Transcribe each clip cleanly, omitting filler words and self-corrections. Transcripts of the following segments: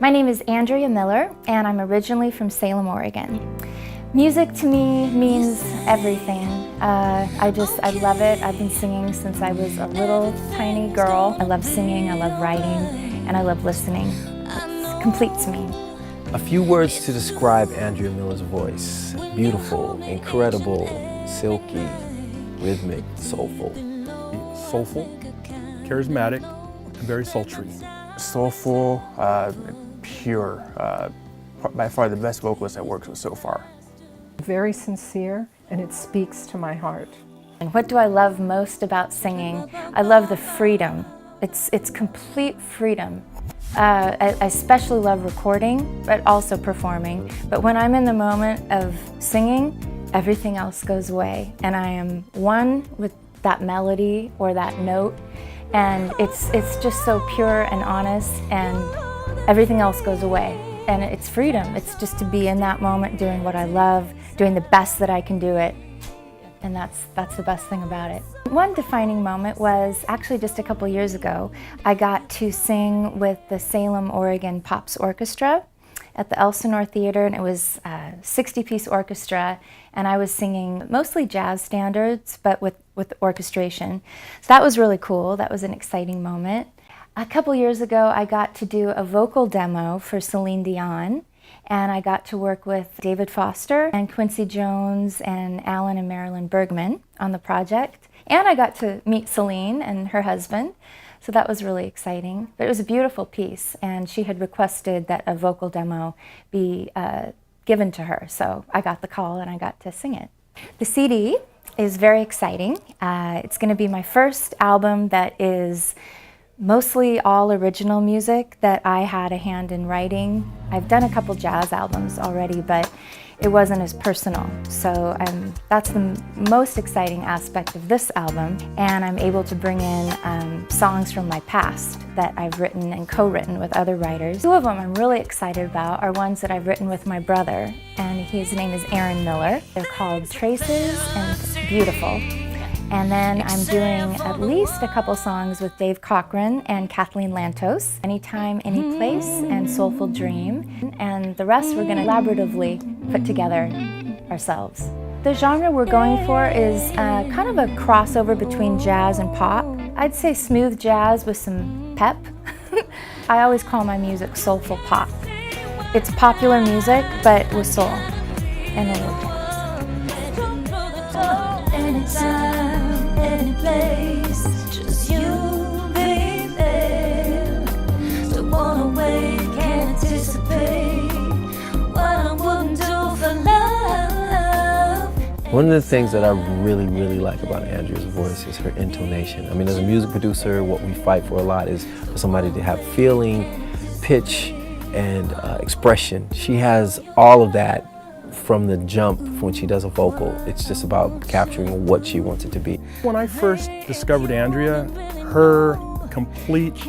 My name is Andrea Miller, and I'm originally from Salem, Oregon. Music to me means everything. I love it. I've been singing since I was a little tiny girl. I love singing, I love writing, and I love listening. It completes me. A few words to describe Andrea Miller's voice. Beautiful, incredible, silky, rhythmic, soulful. Soulful, charismatic, and very sultry. Soulful, pure, by far the best vocalist I've worked with so far. Very sincere, and it speaks to my heart. And what do I love most about singing? I love the freedom. It's complete freedom. I especially love recording, but also performing. But when I'm in the moment of singing, everything else goes away. And I am one with that melody or that note. And it's just so pure and honest, and everything else goes away. And it's freedom. It's just to be in that moment doing what I love, doing the best that I can do it. And that's the best thing about it. One defining moment was actually just a couple years ago. I got to sing with the Salem, Oregon Pops Orchestra at the Elsinore Theater, and it was a 60-piece orchestra, and I was singing mostly jazz standards, but with orchestration. So that was really cool. That was an exciting moment. A couple years ago, I got to do a vocal demo for Celine Dion, and I got to work with David Foster and Quincy Jones and Alan and Marilyn Bergman on the project. And I got to meet Celine and her husband, so that was really exciting. But it was a beautiful piece, and she had requested that a vocal demo be given to her, so I got the call and I got to sing it. The CD is very exciting. It's going to be my first album that is mostly all original music that I had a hand in writing. I've done a couple jazz albums already, but it wasn't as personal. So that's the most exciting aspect of this album, and I'm able to bring in songs from my past that I've written and co-written with other writers. Two of them I'm really excited about are ones that I've written with my brother, and his name is Aaron Miller. They're called Traces and Beautiful. And then I'm doing at least a couple songs with Dave Cochran and Kathleen Lantos, Anytime, Anyplace, and Soulful Dream. And the rest we're going to collaboratively put together ourselves. The genre we're going for is kind of a crossover between jazz and pop. I'd say smooth jazz with some pep. I always call my music soulful pop. It's popular music, but with soul and a little jazz. Anytime, any place, just you, baby. Don't wanna wait, can't anticipate what I wouldn't do for love. One of the things that I really like about Andrea's voice is her intonation. I mean, as a music producer, what we fight for a lot is for somebody to have feeling, pitch, and expression. She has all of that from the jump when she does a vocal. It's just about capturing what she wants it to be. When I first discovered Andrea, her complete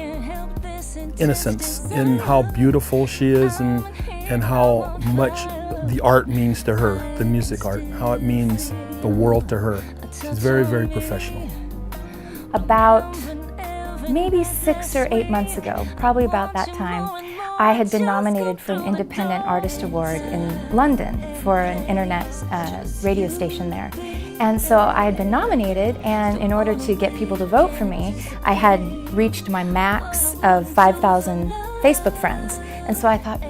innocence in how beautiful she is and how much the art means to her, the music art, how it means the world to her. She's very professional. About maybe 6 or 8 months ago, probably about that time, I had been nominated for an Independent Artist Award in London for an internet radio station there. And so I had been nominated, and in order to get people to vote for me, I had reached my max of 5,000 Facebook friends. And so I thought,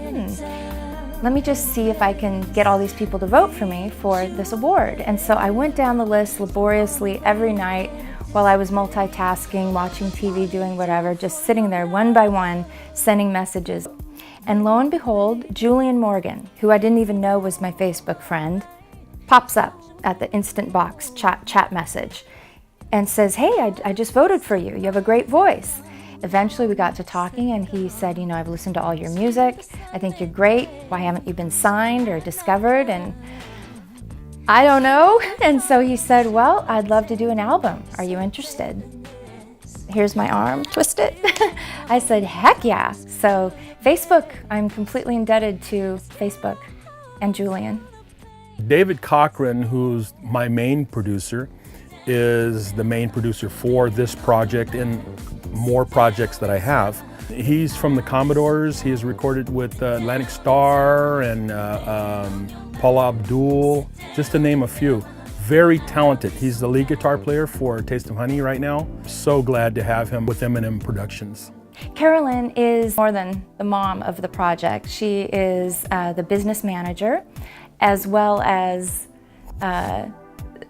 let me just see if I can get all these people to vote for me for this award. And so I went down the list laboriously every night while I was multitasking, watching TV, doing whatever, just sitting there one by one, sending messages. And lo and behold, Julian Morgan, who I didn't even know was my Facebook friend, pops up at the instant box chat message and says, hey, I just voted for you. You have a great voice. Eventually we got to talking, and he said, you know, I've listened to all your music. I think you're great. Why haven't you been signed or discovered? And I don't know. And so he said, well, I'd love to do an album. Are you interested? Here's my arm, twist it. I said, heck yeah. So Facebook, I'm completely indebted to Facebook and Julian. David Cochran, who's my main producer, is the main producer for this project, and more projects that I have. He's from the Commodores. He has recorded with Atlantic Starr and Paula Abdul, just to name a few. Very talented. He's the lead guitar player for Taste of Honey right now. So glad to have him with M&M Productions. Carolyn is more than the mom of the project. She is the business manager, as well as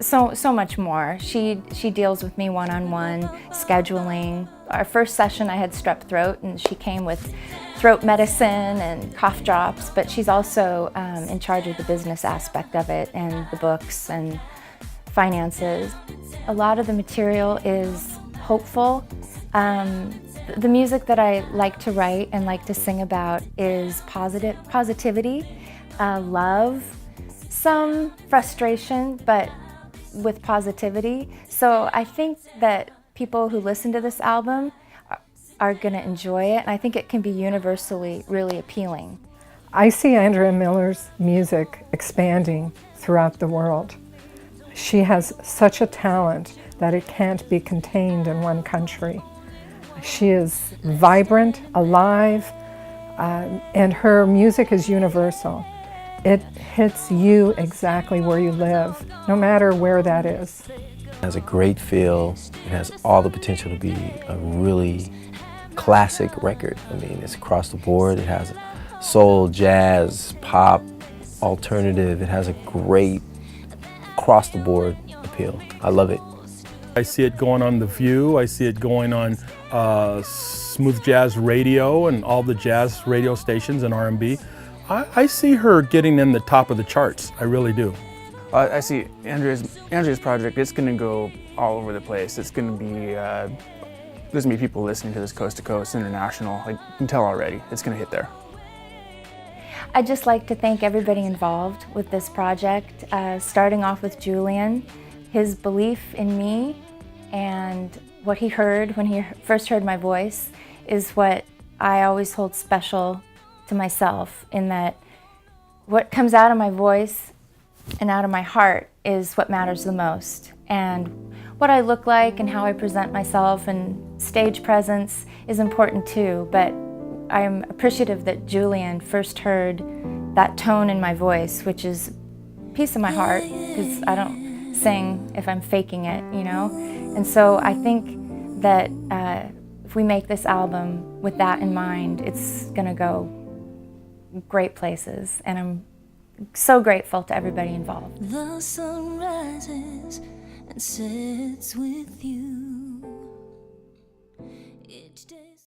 so much more. She deals with me one-on-one, scheduling. Our first session I had strep throat, and she came with throat medicine and cough drops, but she's also in charge of the business aspect of it and the books and finances. A lot of the material is hopeful. The music that I like to write and like to sing about is positivity, love, some frustration, but with positivity. So I think that people who listen to this album are going to enjoy it, and I think it can be universally really appealing. I see Andrea Miller's music expanding throughout the world. She has such a talent that it can't be contained in one country. She is vibrant, alive, and her music is universal. It hits you exactly where you live, no matter where that is. It has a great feel. It has all the potential to be a really classic record. I mean, it's across the board. It has soul, jazz, pop, alternative. It has a great across-the-board appeal. I love it. I see it going on The View. I see it going on Smooth Jazz Radio and all the jazz radio stations and R&B. I see her getting in the top of the charts. I really do. I see Andrea's project. It's going to go all over the place. It's going to be there's going to be people listening to this coast to coast, international. I can tell already. It's going to hit there. I'd just like to thank everybody involved with this project, starting off with Julian. His belief in me and what he heard when he first heard my voice is what I always hold special to myself, in that what comes out of my voice and out of my heart is what matters the most. And what I look like and how I present myself and stage presence is important too, but I'm appreciative that Julian first heard that tone in my voice, which is a piece of my heart, because I don't sing if I'm faking it, you know? And so I think that if we make this album with that in mind, it's gonna go great places, and I'm so grateful to everybody involved. The sun rises and sets with you.